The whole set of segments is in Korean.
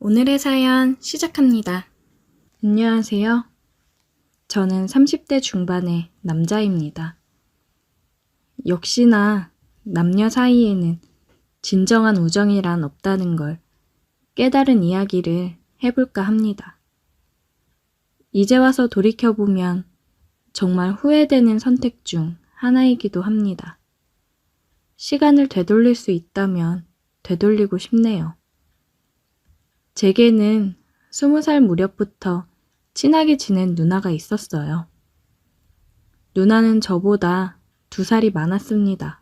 오늘의 사연 시작합니다. 안녕하세요. 저는 30대 중반의 남자입니다. 역시나 남녀 사이에는 진정한 우정이란 없다는 걸 깨달은 이야기를 해볼까 합니다. 이제 와서 돌이켜보면 정말 후회되는 선택 중 하나이기도 합니다. 시간을 되돌릴 수 있다면 되돌리고 싶네요. 제게는 20살 무렵부터 친하게 지낸 누나가 있었어요. 누나는 저보다 2살이 많았습니다.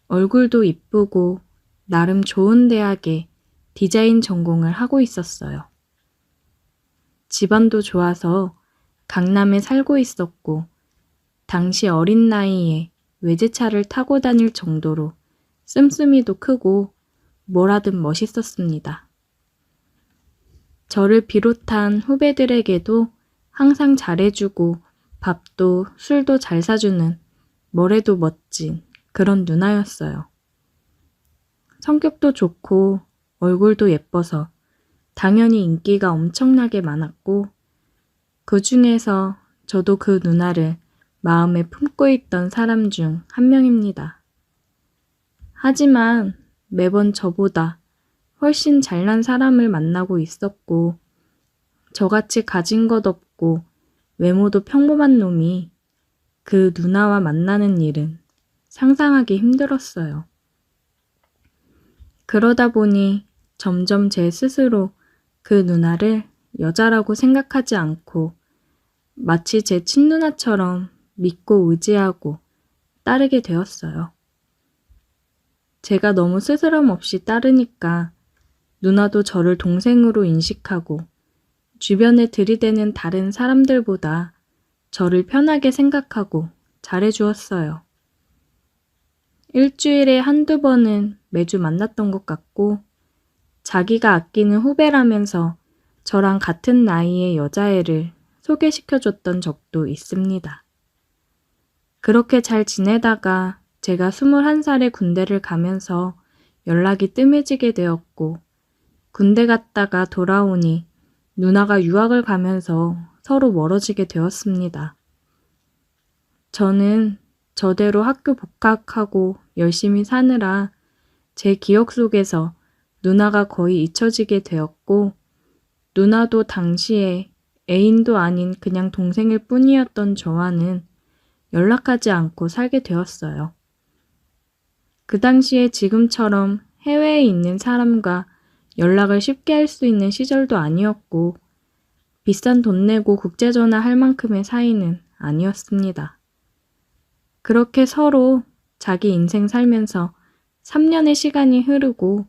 얼굴도 이쁘고 나름 좋은 대학에 디자인 전공을 하고 있었어요. 집안도 좋아서 강남에 살고 있었고 당시 어린 나이에 외제차를 타고 다닐 정도로 씀씀이도 크고 뭐라든 멋있었습니다. 저를 비롯한 후배들에게도 항상 잘해주고 밥도 술도 잘 사주는 뭐래도 멋진 그런 누나였어요. 성격도 좋고 얼굴도 예뻐서 당연히 인기가 엄청나게 많았고 그 중에서 저도 그 누나를 마음에 품고 있던 사람 중 한 명입니다. 하지만 매번 저보다 훨씬 잘난 사람을 만나고 있었고 저같이 가진 것 없고 외모도 평범한 놈이 그 누나와 만나는 일은 상상하기 힘들었어요. 그러다 보니 점점 제 스스로 그 누나를 여자라고 생각하지 않고 마치 제 친누나처럼 믿고 의지하고 따르게 되었어요. 제가 너무 스스럼 없이 따르니까 누나도 저를 동생으로 인식하고 주변에 들이대는 다른 사람들보다 저를 편하게 생각하고 잘해주었어요. 일주일에 한두 번은 매주 만났던 것 같고 자기가 아끼는 후배라면서 저랑 같은 나이의 여자애를 소개시켜줬던 적도 있습니다. 그렇게 잘 지내다가 제가 21살에 군대를 가면서 연락이 뜸해지게 되었고 군대 갔다가 돌아오니 누나가 유학을 가면서 서로 멀어지게 되었습니다. 저는 저대로 학교 복학하고 열심히 사느라 제 기억 속에서 누나가 거의 잊혀지게 되었고 누나도 당시에 애인도 아닌 그냥 동생일 뿐이었던 저와는 연락하지 않고 살게 되었어요. 그 당시에 지금처럼 해외에 있는 사람과 연락을 쉽게 할 수 있는 시절도 아니었고 비싼 돈 내고 국제전화 할 만큼의 사이는 아니었습니다. 그렇게 서로 자기 인생 살면서 3년의 시간이 흐르고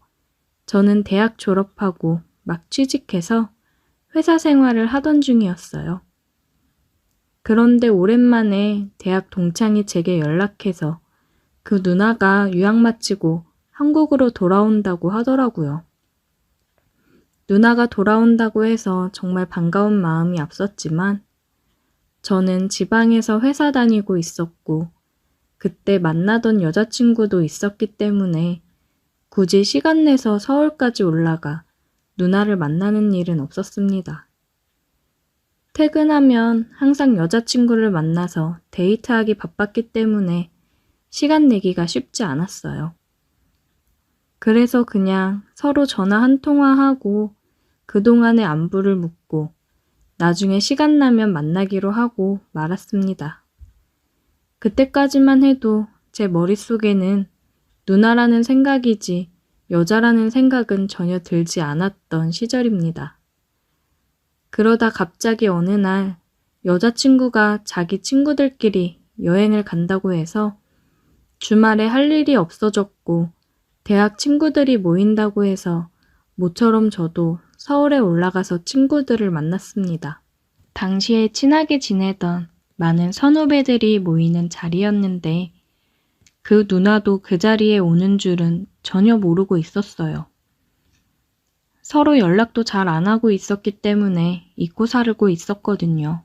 저는 대학 졸업하고 막 취직해서 회사 생활을 하던 중이었어요. 그런데 오랜만에 대학 동창이 제게 연락해서 그 누나가 유학 마치고 한국으로 돌아온다고 하더라고요. 누나가 돌아온다고 해서 정말 반가운 마음이 앞섰지만 저는 지방에서 회사 다니고 있었고 그때 만나던 여자친구도 있었기 때문에 굳이 시간 내서 서울까지 올라가 누나를 만나는 일은 없었습니다. 퇴근하면 항상 여자친구를 만나서 데이트하기 바빴기 때문에 시간 내기가 쉽지 않았어요. 그래서 그냥 서로 전화 한 통화하고 그동안의 안부를 묻고 나중에 시간 나면 만나기로 하고 말았습니다. 그때까지만 해도 제 머릿속에는 누나라는 생각이지 여자라는 생각은 전혀 들지 않았던 시절입니다. 그러다 갑자기 어느 날 여자친구가 자기 친구들끼리 여행을 간다고 해서 주말에 할 일이 없어졌고 대학 친구들이 모인다고 해서 모처럼 저도 서울에 올라가서 친구들을 만났습니다. 당시에 친하게 지내던 많은 선후배들이 모이는 자리였는데 그 누나도 그 자리에 오는 줄은 전혀 모르고 있었어요. 서로 연락도 잘 안 하고 있었기 때문에 잊고 살고 있었거든요.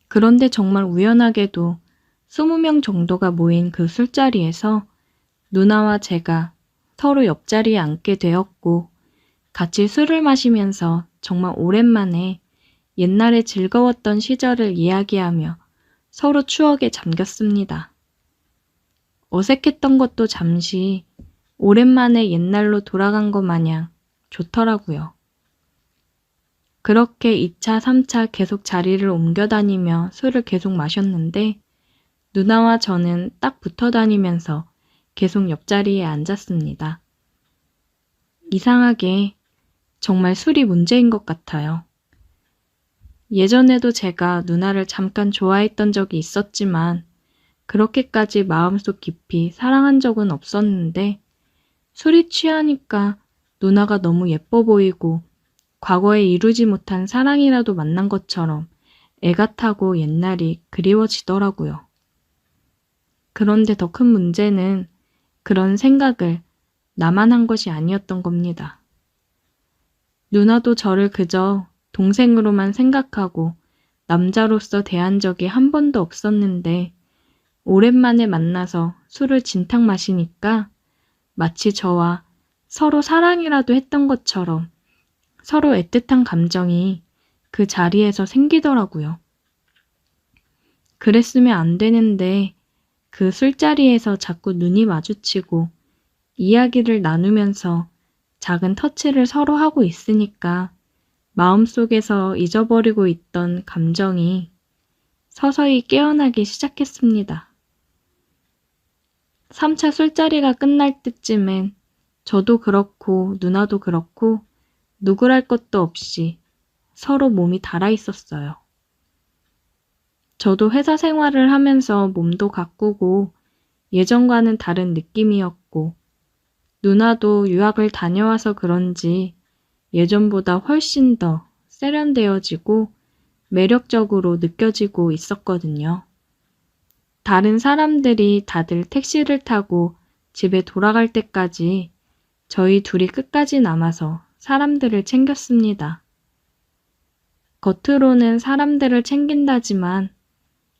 그런데 정말 우연하게도 20명 정도가 모인 그 술자리에서 누나와 제가 서로 옆자리에 앉게 되었고 같이 술을 마시면서 정말 오랜만에 옛날에 즐거웠던 시절을 이야기하며 서로 추억에 잠겼습니다. 어색했던 것도 잠시 오랜만에 옛날로 돌아간 것 마냥 좋더라고요. 그렇게 2차, 3차 계속 자리를 옮겨 다니며 술을 계속 마셨는데 누나와 저는 딱 붙어 다니면서 계속 옆자리에 앉았습니다. 이상하게 정말 술이 문제인 것 같아요. 예전에도 제가 누나를 잠깐 좋아했던 적이 있었지만 그렇게까지 마음속 깊이 사랑한 적은 없었는데 술이 취하니까 누나가 너무 예뻐 보이고 과거에 이루지 못한 사랑이라도 만난 것처럼 애가 타고 옛날이 그리워지더라고요. 그런데 더 큰 문제는 그런 생각을 나만 한 것이 아니었던 겁니다. 누나도 저를 그저 동생으로만 생각하고 남자로서 대한 적이 한 번도 없었는데 오랜만에 만나서 술을 진탕 마시니까 마치 저와 서로 사랑이라도 했던 것처럼 서로 애틋한 감정이 그 자리에서 생기더라고요. 그랬으면 안 되는데 그 술자리에서 자꾸 눈이 마주치고 이야기를 나누면서 작은 터치를 서로 하고 있으니까 마음속에서 잊어버리고 있던 감정이 서서히 깨어나기 시작했습니다. 3차 술자리가 끝날 때쯤엔 저도 그렇고 누나도 그렇고 누구랄 것도 없이 서로 몸이 달아 있었어요. 저도 회사 생활을 하면서 몸도 가꾸고 예전과는 다른 느낌이었고 누나도 유학을 다녀와서 그런지 예전보다 훨씬 더 세련되어지고 매력적으로 느껴지고 있었거든요. 다른 사람들이 다들 택시를 타고 집에 돌아갈 때까지 저희 둘이 끝까지 남아서 사람들을 챙겼습니다. 겉으로는 사람들을 챙긴다지만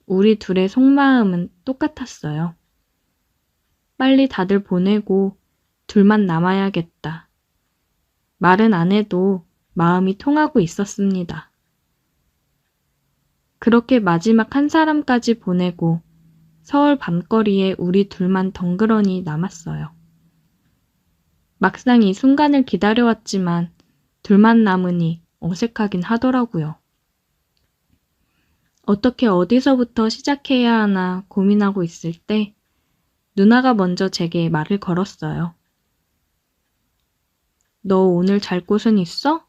우리 둘의 속마음은 똑같았어요. 빨리 다들 보내고 둘만 남아야겠다. 말은 안 해도 마음이 통하고 있었습니다. 그렇게 마지막 한 사람까지 보내고 서울 밤거리에 우리 둘만 덩그러니 남았어요. 막상 이 순간을 기다려왔지만 둘만 남으니 어색하긴 하더라고요. 어떻게 어디서부터 시작해야 하나 고민하고 있을 때 누나가 먼저 제게 말을 걸었어요. 너 오늘 잘 곳은 있어?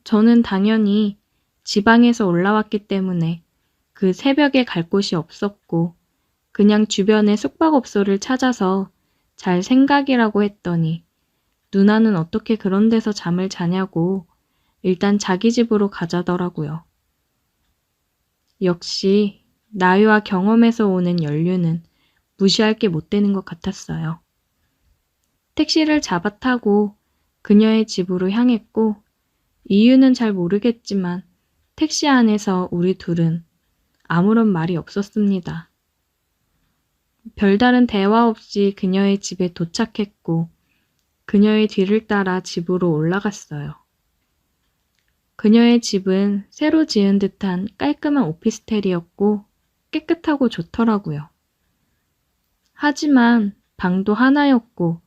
저는 당연히 지방에서 올라왔기 때문에 그 새벽에 갈 곳이 없었고 그냥 주변에 숙박업소를 찾아서 잘 생각이라고 했더니 누나는 어떻게 그런 데서 잠을 자냐고 일단 자기 집으로 가자더라고요. 역시 나이와 경험에서 오는 연륜은 무시할 게 못 되는 것 같았어요. 택시를 잡아 타고 그녀의 집으로 향했고 이유는 잘 모르겠지만 택시 안에서 우리 둘은 아무런 말이 없었습니다. 별다른 대화 없이 그녀의 집에 도착했고 그녀의 뒤를 따라 집으로 올라갔어요. 그녀의 집은 새로 지은 듯한 깔끔한 오피스텔이었고 깨끗하고 좋더라고요. 하지만 방도 하나였고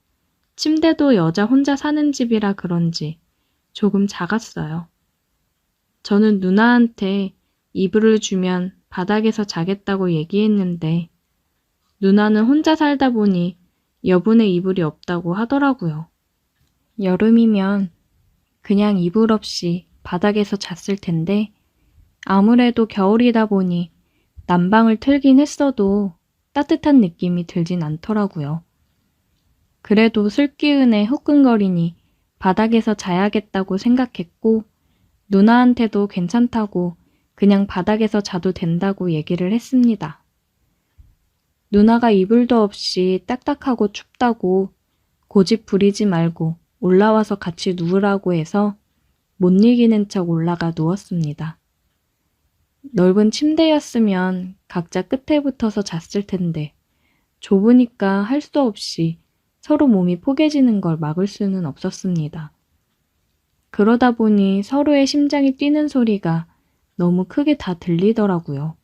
침대도 여자 혼자 사는 집이라 그런지 조금 작았어요. 저는 누나한테 이불을 주면 바닥에서 자겠다고 얘기했는데 누나는 혼자 살다 보니 여분의 이불이 없다고 하더라고요. 여름이면 그냥 이불 없이 바닥에서 잤을 텐데 아무래도 겨울이다 보니 난방을 틀긴 했어도 따뜻한 느낌이 들진 않더라고요. 그래도 술기운에 후끈거리니 바닥에서 자야겠다고 생각했고 누나한테도 괜찮다고 그냥 바닥에서 자도 된다고 얘기를 했습니다. 누나가 이불도 없이 딱딱하고 춥다고 고집 부리지 말고 올라와서 같이 누우라고 해서 못 이기는 척 올라가 누웠습니다. 넓은 침대였으면 각자 끝에 붙어서 잤을 텐데 좁으니까 할 수 없이 서로 몸이 포개지는 걸 막을 수는 없었습니다. 그러다 보니 서로의 심장이 뛰는 소리가 너무 크게 다 들리더라고요.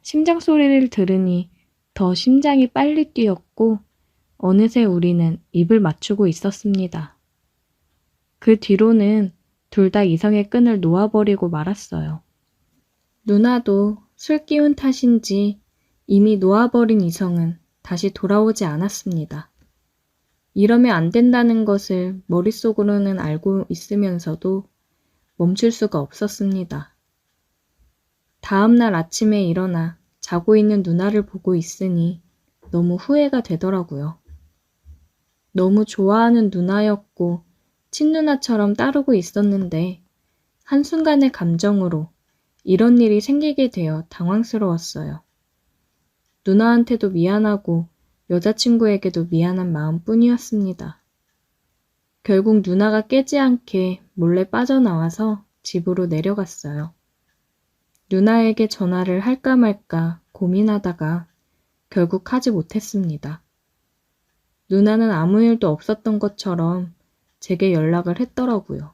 심장 소리를 들으니 더 심장이 빨리 뛰었고 어느새 우리는 입을 맞추고 있었습니다. 그 뒤로는 둘 다 이성의 끈을 놓아버리고 말았어요. 누나도 술 기운 탓인지 이미 놓아버린 이성은 다시 돌아오지 않았습니다. 이러면 안 된다는 것을 머릿속으로는 알고 있으면서도 멈출 수가 없었습니다. 다음 날 아침에 일어나 자고 있는 누나를 보고 있으니 너무 후회가 되더라고요. 너무 좋아하는 누나였고 친누나처럼 따르고 있었는데 한순간의 감정으로 이런 일이 생기게 되어 당황스러웠어요. 누나한테도 미안하고 여자친구에게도 미안한 마음뿐이었습니다. 결국 누나가 깨지 않게 몰래 빠져나와서 집으로 내려갔어요. 누나에게 전화를 할까 말까 고민하다가 결국 하지 못했습니다. 누나는 아무 일도 없었던 것처럼 제게 연락을 했더라고요.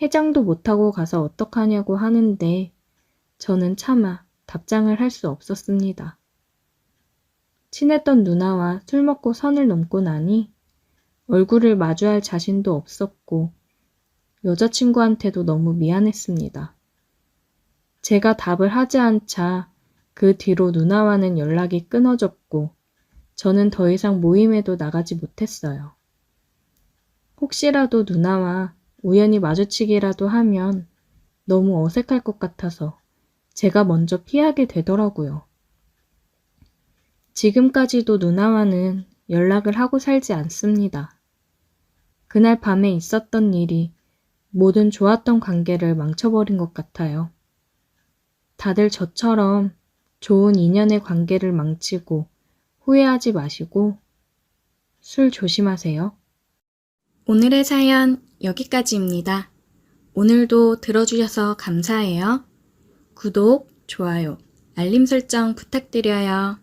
해장도 못하고 가서 어떡하냐고 하는데 저는 차마 답장을 할 수 없었습니다. 친했던 누나와 술 먹고 선을 넘고 나니 얼굴을 마주할 자신도 없었고 여자친구한테도 너무 미안했습니다. 제가 답을 하지 않자 그 뒤로 누나와는 연락이 끊어졌고 저는 더 이상 모임에도 나가지 못했어요. 혹시라도 누나와 우연히 마주치기라도 하면 너무 어색할 것 같아서 제가 먼저 피하게 되더라고요. 지금까지도 누나와는 연락을 하고 살지 않습니다. 그날 밤에 있었던 일이 모든 좋았던 관계를 망쳐버린 것 같아요. 다들 저처럼 좋은 인연의 관계를 망치고 후회하지 마시고 술 조심하세요. 오늘의 사연 여기까지입니다. 오늘도 들어주셔서 감사해요. 구독, 좋아요, 알림 설정 부탁드려요.